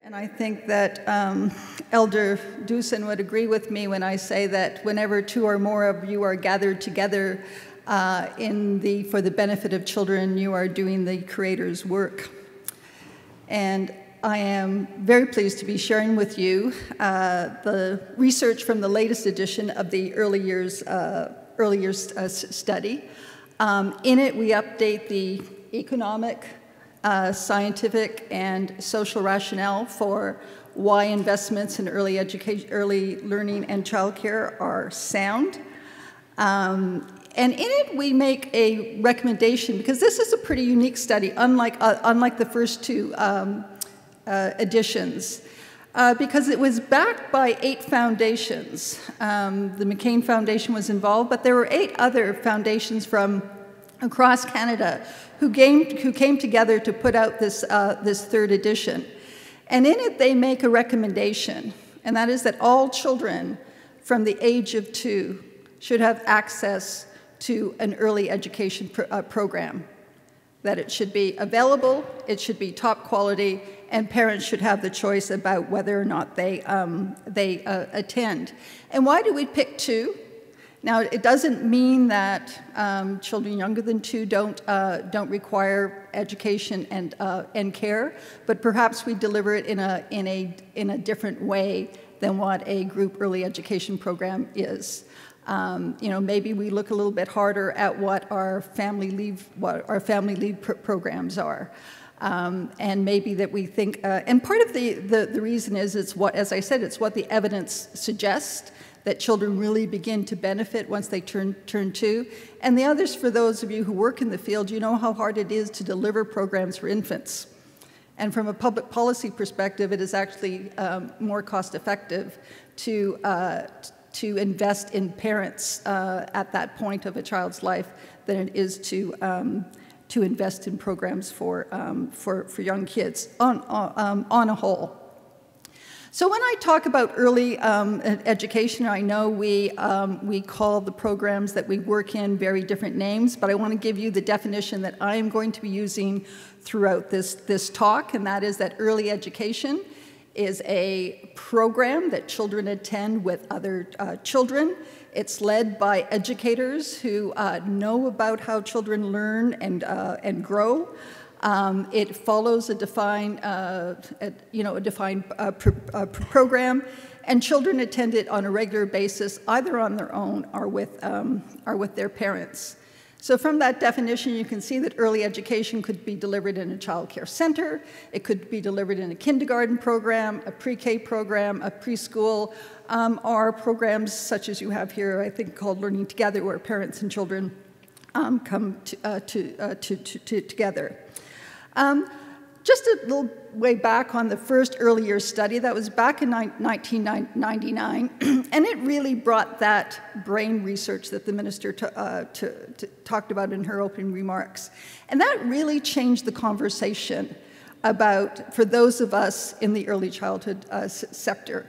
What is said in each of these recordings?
And I think that Elder Doosan would agree with me when I say that whenever two or more of you are gathered together for the benefit of children, you are doing the Creator's work. And I am very pleased to be sharing with you the research from the latest edition of the early years study. In it, we update the economic, scientific, and social rationale for why investments in early education, early learning, and childcare are sound. And in it, we make a recommendation, because this is a pretty unique study, unlike the first two editions, because it was backed by 8 foundations. The McCain Foundation was involved, but there were 8 other foundations from across Canada who came together to put out this third edition. And in it, they make a recommendation, and that is that all children from the age of 2 should have access to an early education program, that it should be available, it should be top quality, and parents should have the choice about whether or not they attend. And why do we pick 2? Now, it doesn't mean that children younger than 2 don't require education and care, but perhaps we deliver it in a different way than what a group early education program is. Maybe we look a little bit harder at what our family leave programs are. And maybe that we think, and part of the reason is, as I said, it's what the evidence suggests, that children really begin to benefit once they turn 2. And the others, for those of you who work in the field, you know how hard it is to deliver programs for infants. And from a public policy perspective, it is actually more cost-effective to invest in parents at that point of a child's life than it is to invest in programs for young kids on a whole. So when I talk about early education, I know we call the programs that we work in very different names, but I want to give you the definition that I am going to be using throughout this talk, and that is that early education is a program that children attend with other children. It's led by educators who know about how children learn and grow. It follows a defined program, and children attend it on a regular basis, either on their own or with their parents. So from that definition, you can see that early education could be delivered in a child care center, it could be delivered in a kindergarten program, a pre-K program, a preschool, or programs such as you have here, I think called Learning Together, where parents and children come together. Just a little way back on the first early years study, that was back in 1999, and it really brought that brain research that the minister talked about in her opening remarks. And that really changed the conversation for those of us in the early childhood sector.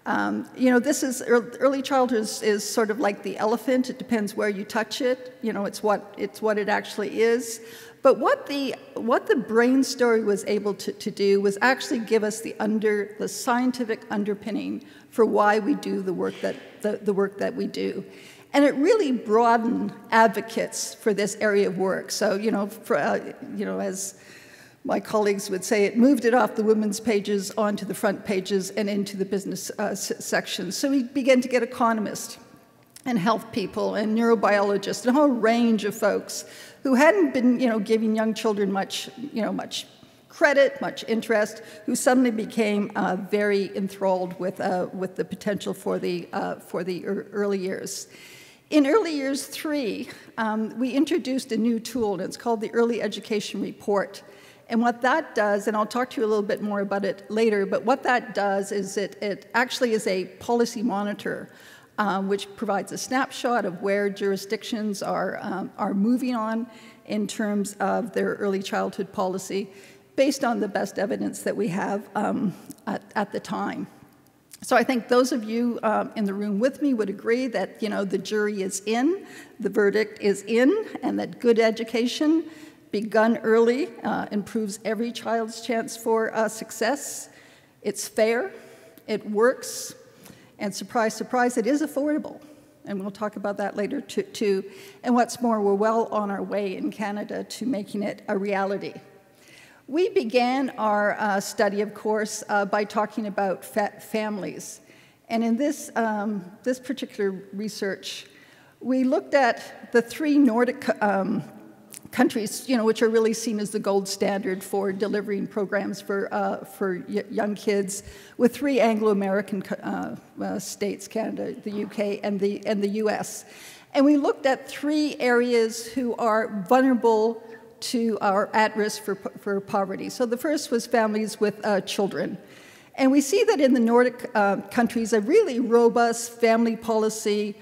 Early childhood is sort of like the elephant. It depends where you touch it. It's what it actually is. But what the brain story was able to do was actually give us the scientific underpinning for why we do the work that we do, and it really broadened advocates for this area of work. So as my colleagues would say, it moved it off the women's pages onto the front pages and into the business sections. So we began to get economists and health people and neurobiologists and a whole range of folks who hadn't been, giving young children much credit, much interest, who suddenly became very enthralled with the potential for the early years. In early years 3, we introduced a new tool, and it's called the Early Education Report. And what that does, and I'll talk to you a little bit more about it later, but what that does is it actually is a policy monitor, which provides a snapshot of where jurisdictions are moving on in terms of their early childhood policy, based on the best evidence that we have at the time. So I think those of you in the room with me would agree that the jury is in, the verdict is in, and that good education begun early improves every child's chance for success. It's fair, it works, and surprise, surprise, it is affordable. And we'll talk about that later too. And what's more, we're well on our way in Canada to making it a reality. We began our study, of course, by talking about families. And in this, this particular research, we looked at the 3 Nordic countries, which are really seen as the gold standard for delivering programs for young kids, with 3 Anglo-American states, Canada, the UK, and the US. And we looked at 3 areas who are vulnerable to or at risk for poverty. So the first was families with children. And we see that in the Nordic countries, a really robust family policy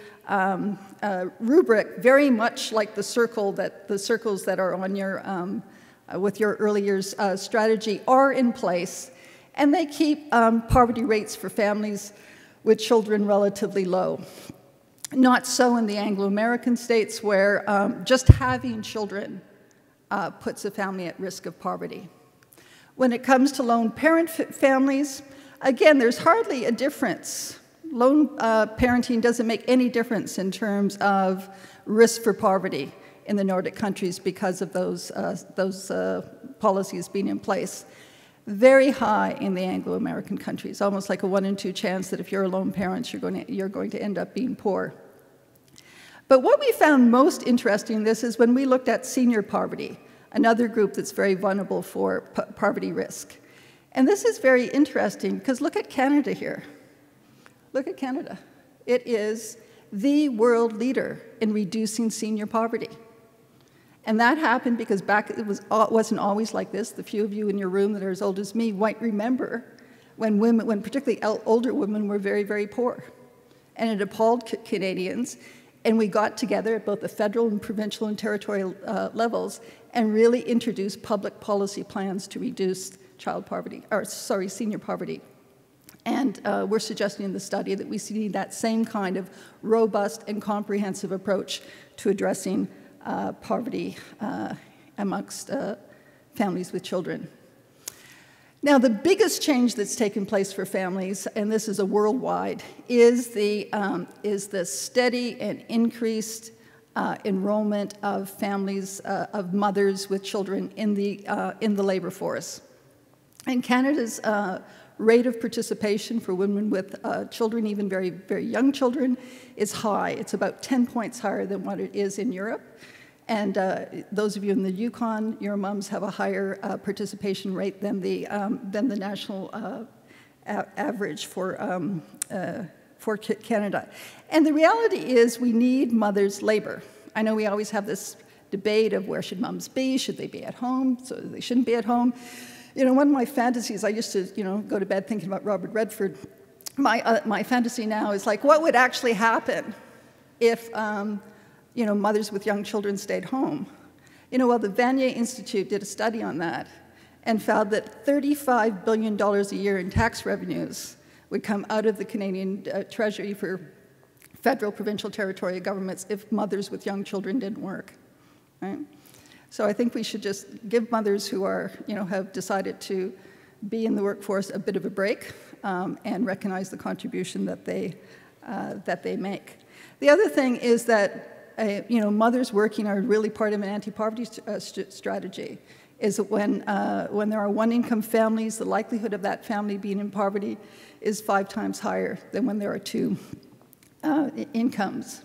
rubric, very much like the circles that are on your with your early years strategy, are in place, and they keep poverty rates for families with children relatively low. Not so in the Anglo-American states, where just having children puts a family at risk of poverty. When it comes to lone parent families, again, there's hardly a difference. Lone parenting doesn't make any difference in terms of risk for poverty in the Nordic countries because of those policies being in place. Very high in the Anglo-American countries, almost like a 1 in 2 chance that if you're a lone parent, you're going to end up being poor. But what we found most interesting in this is when we looked at senior poverty, another group that's very vulnerable for poverty risk. And this is very interesting because look at Canada here. Look at Canada. It is the world leader in reducing senior poverty. And that happened because it wasn't always like this. The few of you in your room that are as old as me might remember when particularly older women were very, very poor. And it appalled Canadians. And we got together at both the federal and provincial and territorial levels and really introduced public policy plans to reduce senior poverty. And we're suggesting in the study that we need that same kind of robust and comprehensive approach to addressing poverty amongst families with children. Now, the biggest change that's taken place for families, and this is a worldwide, is the steady and increased enrollment of families of mothers with children in the labor force. And Canada's rate of participation for women with children, even very, very young children, is high. It's about 10 points higher than what it is in Europe. And those of you in the Yukon, your moms have a higher participation rate than the national average for Canada. And the reality is we need mothers' labor. I know we always have this debate of where should moms be? Should they be at home? So they shouldn't be at home. One of my fantasies, I used to, go to bed thinking about Robert Redford. My fantasy now is like, what would actually happen if mothers with young children stayed home? Well, the Vanier Institute did a study on that and found that $35 billion a year in tax revenues would come out of the Canadian Treasury for federal, provincial, territorial governments if mothers with young children didn't work, right? So I think we should just give mothers who are, have decided to be in the workforce a bit of a break and recognize the contribution that they make. The other thing is that mothers working are really part of an anti-poverty strategy. Is that when there are one-income families, the likelihood of that family being in poverty is 5 times higher than when there are 2 incomes.